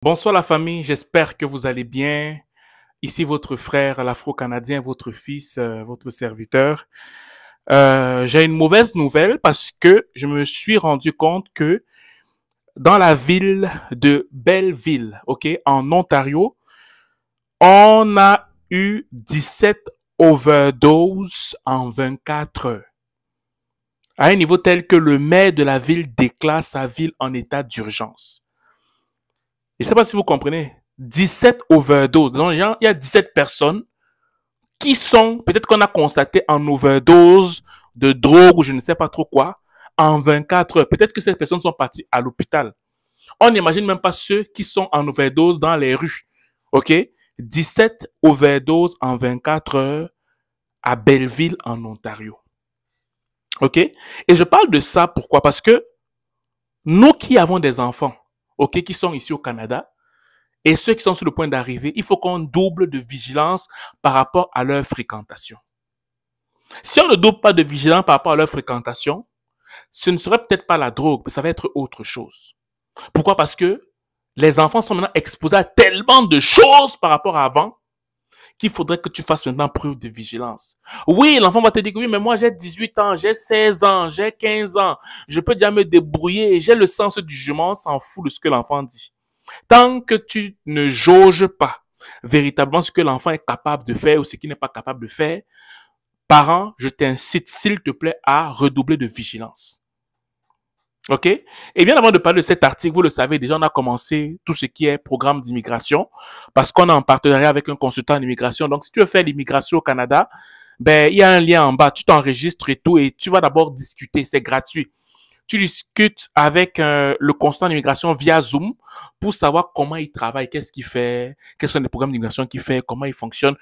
Bonsoir la famille, j'espère que vous allez bien. Ici votre frère l'Afro-Canadien, votre fils, votre serviteur. J'ai une mauvaise nouvelle parce que je me suis rendu compte que dans la ville de Belleville, ok, en Ontario, on a eu 17 overdoses en 24 heures. À un niveau tel que le maire de la ville déclare sa ville en état d'urgence. Je ne sais pas si vous comprenez. 17 overdoses. Donc, il y a 17 personnes qui sont, peut-être qu'on a constaté en overdose de drogue ou je ne sais pas trop quoi, en 24 heures. Peut-être que ces personnes sont parties à l'hôpital. On n'imagine même pas ceux qui sont en overdose dans les rues. OK? 17 overdoses en 24 heures à Belleville, en Ontario. OK? Et je parle de ça pourquoi? Parce que nous qui avons des enfants, OK, qui sont ici au Canada, et ceux qui sont sur le point d'arriver, il faut qu'on double de vigilance par rapport à leur fréquentation. Si on ne double pas de vigilance par rapport à leur fréquentation, ce ne serait peut-être pas la drogue, mais ça va être autre chose. Pourquoi? Parce que les enfants sont maintenant exposés à tellement de choses par rapport à avant qu'il faudrait que tu fasses maintenant preuve de vigilance. Oui, l'enfant va te dire que oui, mais moi j'ai 18 ans, j'ai 16 ans, j'ai 15 ans, je peux déjà me débrouiller, j'ai le sens du jugement, on s'en fout de ce que l'enfant dit. Tant que tu ne jauges pas véritablement ce que l'enfant est capable de faire ou ce qu'il n'est pas capable de faire, parents, je t'incite, s'il te plaît, à redoubler de vigilance. OK? Et bien avant de parler de cet article, vous le savez déjà, on a commencé tout ce qui est programme d'immigration parce qu'on est en partenariat avec un consultant en immigration. Donc, si tu veux faire l'immigration au Canada, ben, il y a un lien en bas. Tu t'enregistres et tout et tu vas d'abord discuter. C'est gratuit. Tu discutes avec le consultant d'immigration via Zoom pour savoir comment il travaille, qu'est-ce qu'il fait, quels sont les programmes d'immigration qu'il fait, comment il fonctionne.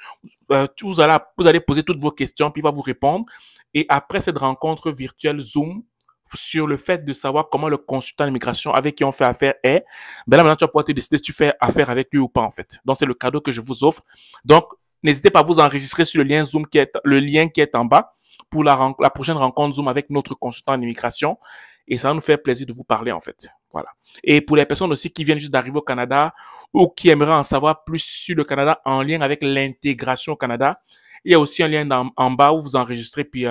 Vous allez poser toutes vos questions, puis il va vous répondre. Et après cette rencontre virtuelle Zoom, sur le fait de savoir comment le consultant d'immigration avec qui on fait affaire est, ben là maintenant tu vas pouvoir te décider si tu fais affaire avec lui ou pas en fait. Donc c'est le cadeau que je vous offre. Donc n'hésitez pas à vous enregistrer sur le lien Zoom le lien qui est en bas pour la prochaine rencontre Zoom avec notre consultant en immigration. Et ça va nous faire plaisir de vous parler, en fait. Voilà. Et pour les personnes aussi qui viennent juste d'arriver au Canada ou qui aimeraient en savoir plus sur le Canada en lien avec l'intégration au Canada, il y a aussi un lien en bas où vous enregistrez. Puis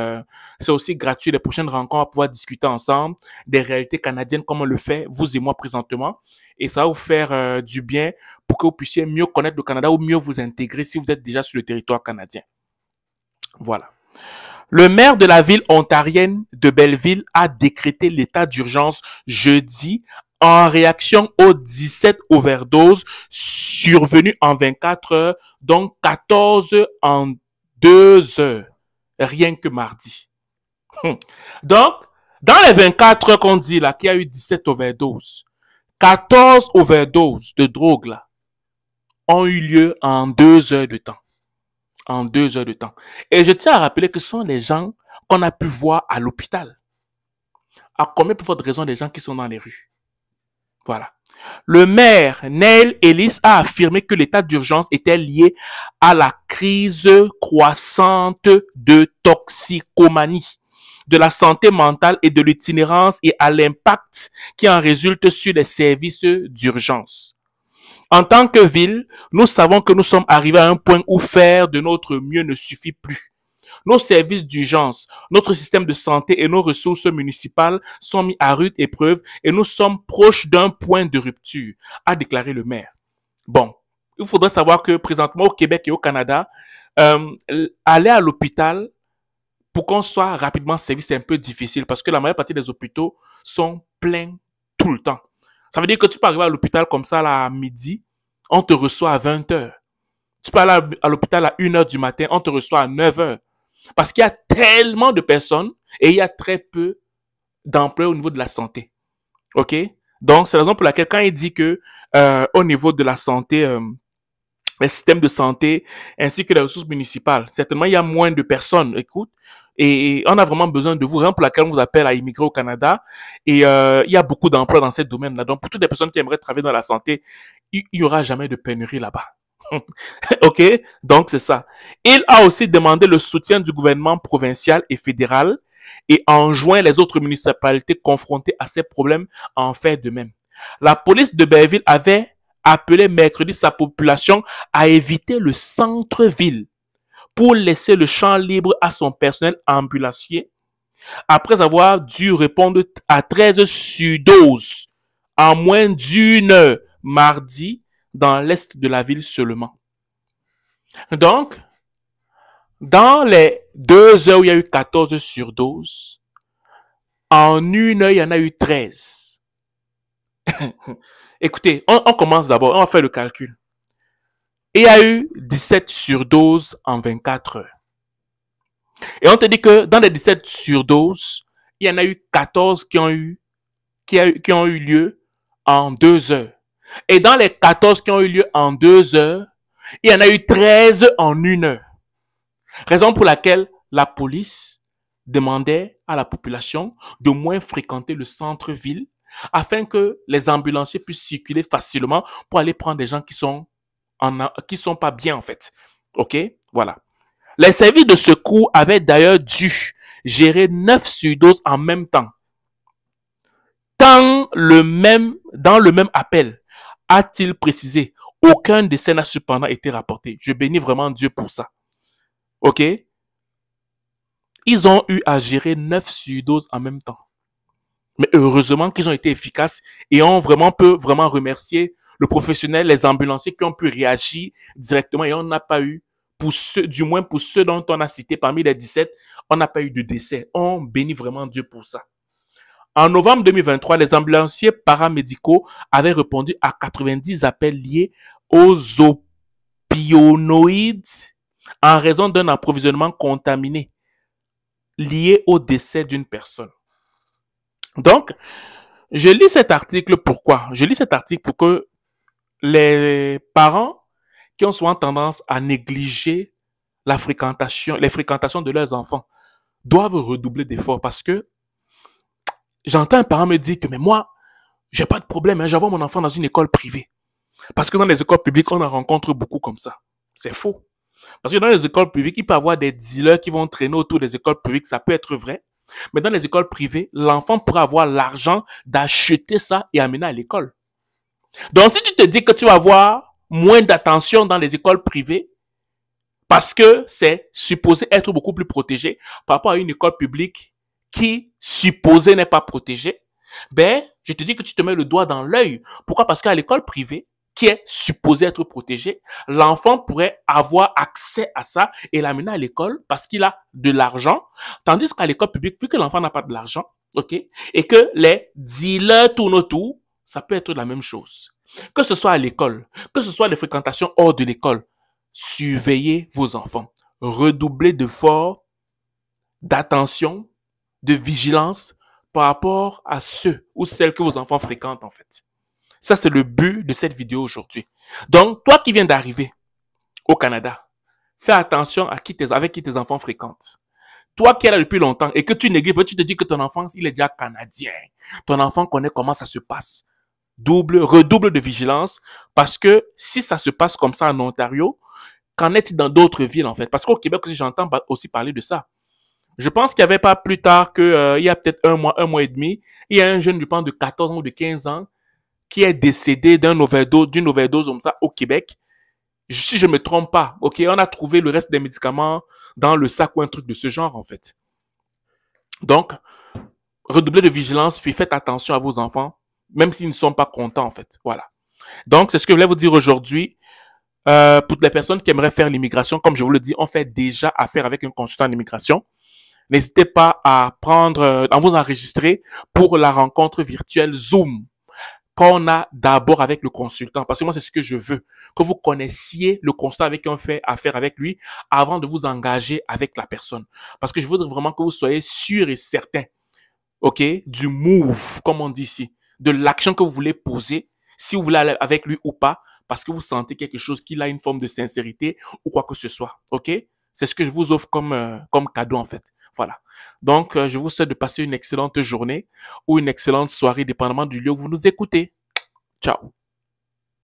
c'est aussi gratuit. Les prochaines rencontres, on va pouvoir discuter ensemble des réalités canadiennes comme on le fait, vous et moi présentement. Et ça va vous faire du bien pour que vous puissiez mieux connaître le Canada ou mieux vous intégrer si vous êtes déjà sur le territoire canadien. Voilà. Le maire de la ville ontarienne de Belleville a décrété l'état d'urgence jeudi en réaction aux 17 overdoses survenues en 24 heures, dont 14 en 2 heures, rien que mardi. Donc, dans les 24 heures qu'on dit là, qu'il y a eu 17 overdoses, 14 overdoses de drogue là, ont eu lieu en 2 heures de temps. En 2 heures de temps. Et je tiens à rappeler que ce sont les gens qu'on a pu voir à l'hôpital. À combien pour votre raison des gens qui sont dans les rues? Voilà. Le maire Neil Ellis a affirmé que l'état d'urgence était lié à la crise croissante de toxicomanie, de la santé mentale et de l'itinérance et à l'impact qui en résulte sur les services d'urgence. En tant que ville, nous savons que nous sommes arrivés à un point où faire de notre mieux ne suffit plus. Nos services d'urgence, notre système de santé et nos ressources municipales sont mis à rude épreuve et nous sommes proches d'un point de rupture, a déclaré le maire. Bon, il faudrait savoir que présentement au Québec et au Canada, aller à l'hôpital pour qu'on soit rapidement servi, c'est un peu difficile parce que la majeure partie des hôpitaux sont pleins tout le temps. Ça veut dire que tu peux arriver à l'hôpital comme ça là, à midi, on te reçoit à 20 heures. Tu peux aller à l'hôpital à 1 heure du matin, on te reçoit à 9 heures. Parce qu'il y a tellement de personnes et il y a très peu d'emplois au niveau de la santé. OK? Donc, c'est la raison pour laquelle quand il dit que au niveau de la santé, les systèmes de santé ainsi que les ressources municipales, certainement il y a moins de personnes, écoute, et on a vraiment besoin de vous, raison pour laquelle on vous appelle à immigrer au Canada. Et il y a beaucoup d'emplois dans ces domaines-là. Donc, pour toutes les personnes qui aimeraient travailler dans la santé, il n'y aura jamais de pénurie là-bas. OK? Donc, c'est ça. Il a aussi demandé le soutien du gouvernement provincial et fédéral et enjoint les autres municipalités confrontées à ces problèmes à en faire de même. La police de Berville avait appelait mercredi sa population à éviter le centre-ville pour laisser le champ libre à son personnel ambulancier après avoir dû répondre à 13 surdoses en moins d'une heure mardi dans l'est de la ville seulement. Donc, dans les 2 heures où il y a eu 14 surdoses, en une heure, il y en a eu 13. Écoutez, on commence d'abord, on va faire le calcul. Il y a eu 17 surdoses en 24 heures. Et on te dit que dans les 17 surdoses, il y en a eu 14 qui ont eu lieu en 2 heures. Et dans les 14 qui ont eu lieu en 2 heures, il y en a eu 13 en une heure. Raison pour laquelle la police demandait à la population de moins fréquenter le centre-ville afin que les ambulanciers puissent circuler facilement pour aller prendre des gens qui sont pas bien en fait. Ok, voilà. Les services de secours avaient d'ailleurs dû gérer 9 surdoses en même temps. Dans le même appel, a-t-il précisé, aucun décès n'a cependant été rapporté. Je bénis vraiment Dieu pour ça. Ok? Ils ont eu à gérer 9 surdoses en même temps. Mais heureusement qu'ils ont été efficaces et peut vraiment remercier le professionnel, les ambulanciers qui ont pu réagir directement et on n'a pas eu, du moins pour ceux dont on a cité parmi les 17, on n'a pas eu de décès. On bénit vraiment Dieu pour ça. En novembre 2023, les ambulanciers paramédicaux avaient répondu à 90 appels liés aux opioïdes en raison d'un approvisionnement contaminé lié au décès d'une personne. Donc, je lis cet article pourquoi? Je lis cet article pour que les parents qui ont souvent tendance à négliger les fréquentations de leurs enfants doivent redoubler d'efforts parce que j'entends un parent me dire que mais moi, j'ai pas de problème, j'envoie mon enfant dans une école privée. Parce que dans les écoles publiques, on en rencontre beaucoup comme ça. C'est faux. Parce que dans les écoles publiques, il peut y avoir des dealers qui vont traîner autour des écoles publiques, ça peut être vrai. Mais dans les écoles privées, l'enfant pourra avoir l'argent d'acheter ça et amener à l'école. Donc, si tu te dis que tu vas avoir moins d'attention dans les écoles privées, parce que c'est supposé être beaucoup plus protégé par rapport à une école publique qui, supposée, n'est pas protégée, ben, je te dis que tu te mets le doigt dans l'œil. Pourquoi? Parce qu'à l'école privée, qui est supposée être protégée, l'enfant pourrait avoir accès à ça et l'amener à l'école parce qu'il a de l'argent. Tandis qu'à l'école publique, vu que l'enfant n'a pas de l'argent, ok, et que les dealers tournent autour, ça peut être la même chose. Que ce soit à l'école, que ce soit les fréquentations hors de l'école, surveillez vos enfants. Redoublez d'efforts, d'attention, de vigilance par rapport à ceux ou celles que vos enfants fréquentent en fait. Ça, c'est le but de cette vidéo aujourd'hui. Donc, toi qui viens d'arriver au Canada, fais attention avec qui tes enfants fréquentent. Toi qui es là depuis longtemps et que tu négliges, tu te dis que ton enfant, il est déjà canadien. Ton enfant connaît comment ça se passe. Redouble de vigilance parce que si ça se passe comme ça en Ontario, qu'en est-il dans d'autres villes en fait? Parce qu'au Québec aussi, j'entends aussi parler de ça. Je pense qu'il n'y avait pas plus tard il y a peut-être un mois et demi, il y a un jeune, je pense, de 14 ans ou de 15 ans qui est décédé d'une overdose comme ça au Québec. Si je ne me trompe pas, ok, on a trouvé le reste des médicaments dans le sac ou un truc de ce genre en fait. Donc, redoublez de vigilance, puis faites attention à vos enfants, même s'ils ne sont pas contents en fait. Voilà. Donc, c'est ce que je voulais vous dire aujourd'hui. Pour les personnes qui aimeraient faire l'immigration, comme je vous le dis, on fait déjà affaire avec un consultant d'immigration. N'hésitez pas à vous enregistrer pour la rencontre virtuelle Zoom qu'on a d'abord avec le consultant. Parce que moi, c'est ce que je veux. Que vous connaissiez le consultant avec qui on fait affaire avec lui avant de vous engager avec la personne. Parce que je voudrais vraiment que vous soyez sûr et certain, ok, du move, comme on dit ici, de l'action que vous voulez poser, si vous voulez aller avec lui ou pas, parce que vous sentez quelque chose qui a une forme de sincérité ou quoi que ce soit, ok? C'est ce que je vous offre comme cadeau, en fait. Voilà. Donc, je vous souhaite de passer une excellente journée ou une excellente soirée, dépendamment du lieu où vous nous écoutez. Ciao.